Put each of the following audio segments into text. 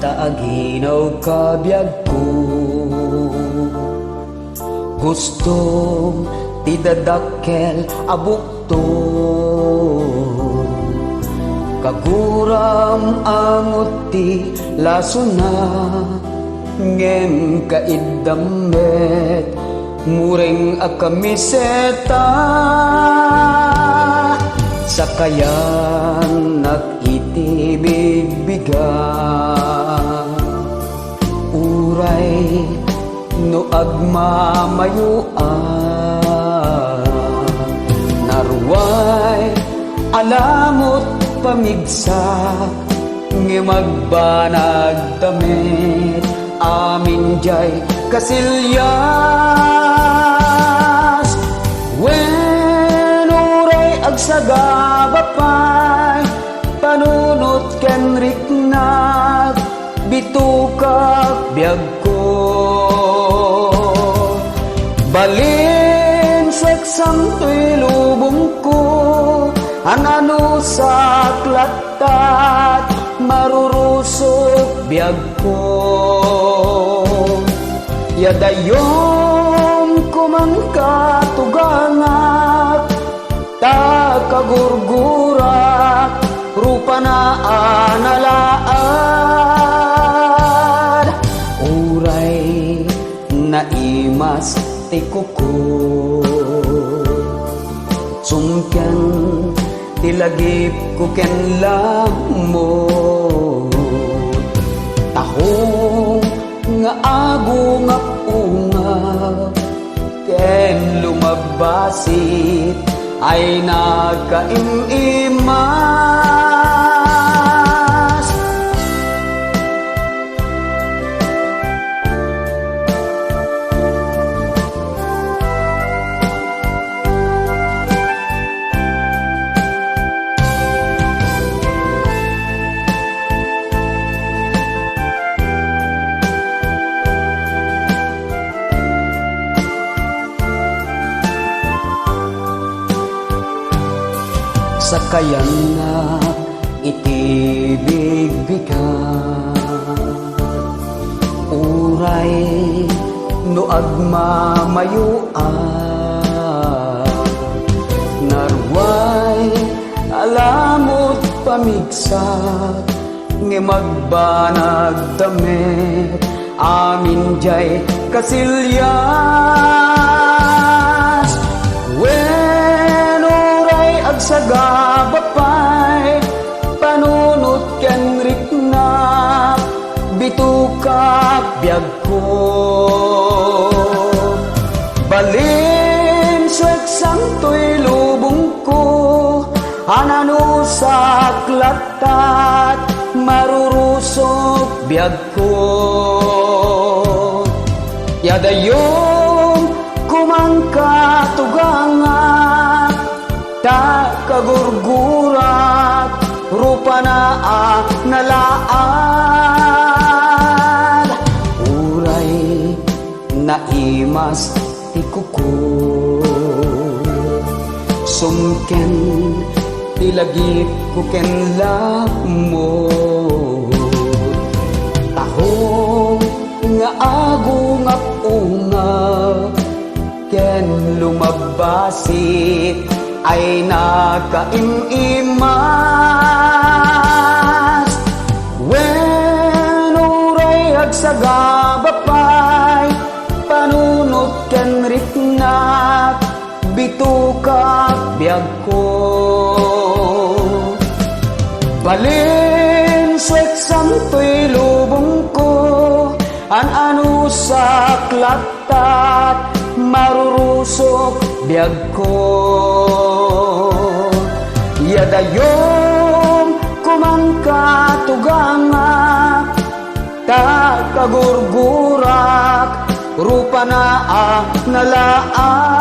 taaginaw kabiyag ko. Gustong tidadakkel abukto, kaguram angot ti laso na, ngem kaiddamet mureng akamiseta. Sakayan nag-itibigbigan, uray no agmamayuan, narway alamot pamigsa, ngi magbanag damit amin jay kasilyas. Wen uray agsagabapay, panunot ken riknag bitukak biyag ko. Balin seksamtoy lubong ko, anano sa klatat marurusok biyag ko. Yadayom kumangkatugangak, takagurgurak rupa na analaan. Uray naimas ti kuko, sumken tilagip ko ken lamot. Tahong nga agungap ungap, ken lumabasit ay nagkaimimas. Sakayan na itibigbigan, uray no agmamayuan, narway alamot pamigsak, ngi magbanag damit amin jay kasilyas. Wen uray agsagabapay, panunot ken riknap bitukak biyag ko. Balin seksamtoy lubong ko, anano sa klatat marurusok biyag ko. Yadayom kumangkatugangak, takagurgurat rupa na nalaan. Uray naimas ti kuko, sumken tilagip ko ken lamot. Tahong nga agungap ungap, ken lumabasit ay nagkaimimas. Wen uray agsagabapay, panunot ken riknap bitukak biyag ko. Balin seksamtoy lubong ko, anano sa klatat marurusok biyag ko. Yadayom kumangkatugangak, takagurgurak rupa na nalaag.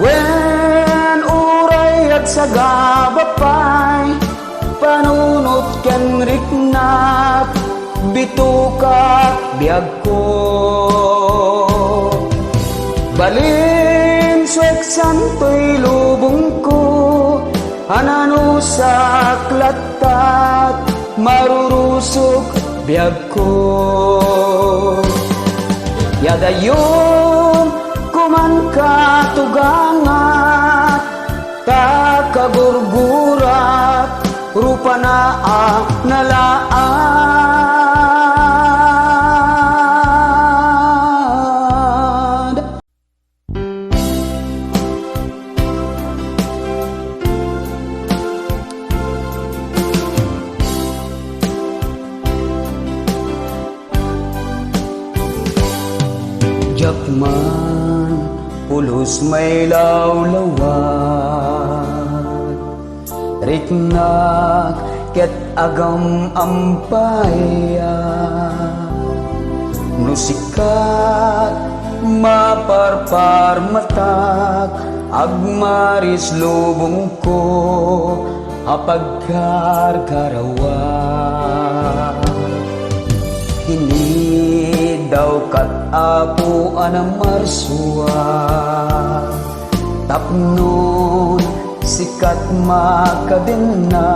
Wen uray agsagabapay, panunot ken riknap bitukak biyag ko. Balin seksamtoy lubong ko, anano sa klatat marurusok biyag ko. Yadayon kuman katugangat, takagurgurat, rupa na nalaad. Jakman, pulos may lawlawat, riknak ket agam ampaya, nusikat maparpar matak, agmaris lubong ko apagkarkarawa. Ini daw kat apo anang marsua, tapnon sikat makadin na,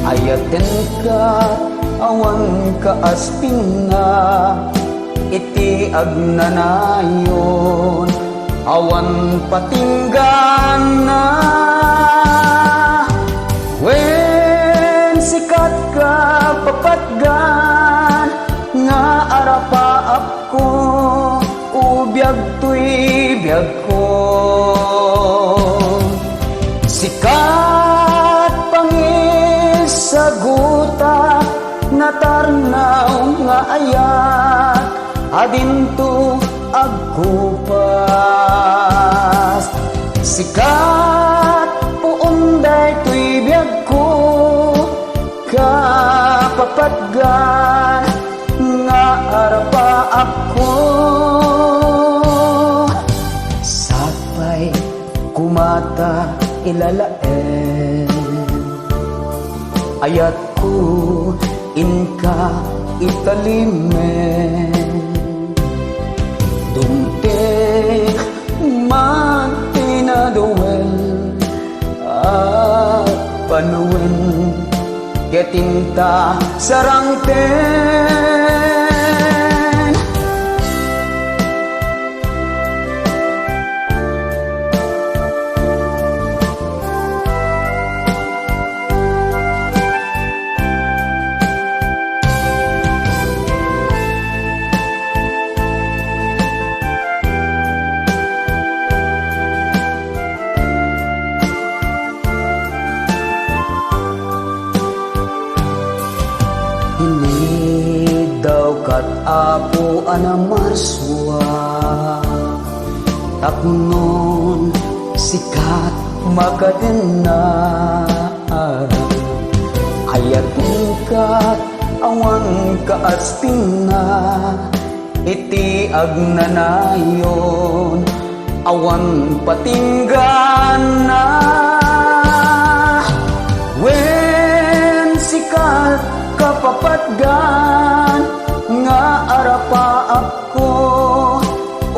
ayaten ka awan ka asping na, iti agnanayon awan patinggan na. Wen sikat ka papatgan, nga arapaap ko ubiyag tuy biyag ko. Sikat pangis sa guta, natarnaw nga ayat, adinto agkupas. Sikat puunday tuy biyag ko, kapapatgan nga arapaap ko. Sapay kumata ilalaen, ayat ko inka italimen, dumte man tinadawel at panuwen ketinta sarangten. Ini daw kat apo anang marsua, tapnon sikat makadin na, ayatin kat awan ka asping na, iti agnanayon awan patinggan na. Wen sikat kapapatgan, nga arapaap ko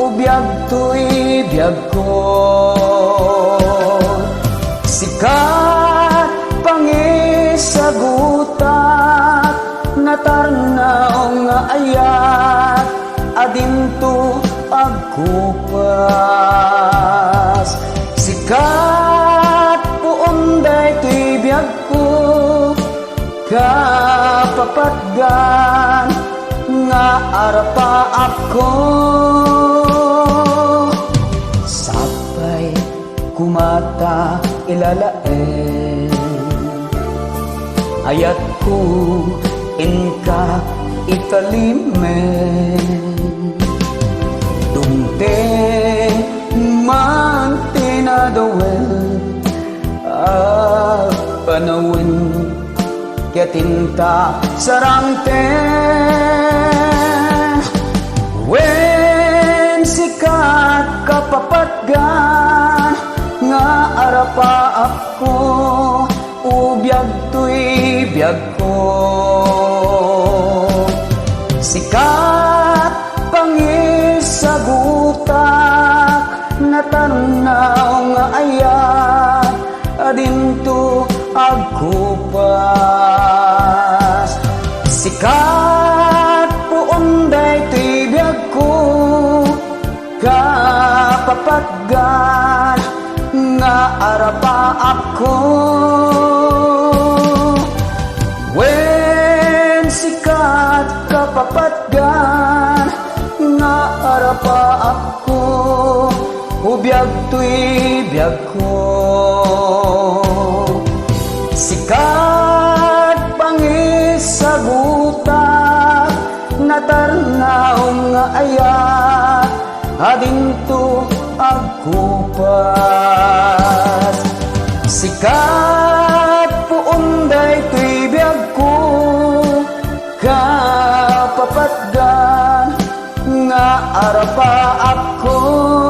ubiyag tuy biyag ko. Sikat pangis sa gutak, natarnaw nga ayat, adinto agkupas. Sikat puunday tuy biyag ko, kapapatgan nga arapaap ko. Sapay kumata ilalaen, ayat ko inka italimen, dumte man tinadawel at panawin ketinta sarangten. Wen sikat kapapatgan, nga arapaap ko ubiyag tuy biyag ko. Sikat pangis sa gutak, natarnaw nga ayat, adinto agkupas. biyag ko. Sikat pangisaguta, natarnaw nga ayat, adinto agkupas. Sikat puunday tuy biyag ko, kapapatgan nga arapa ako.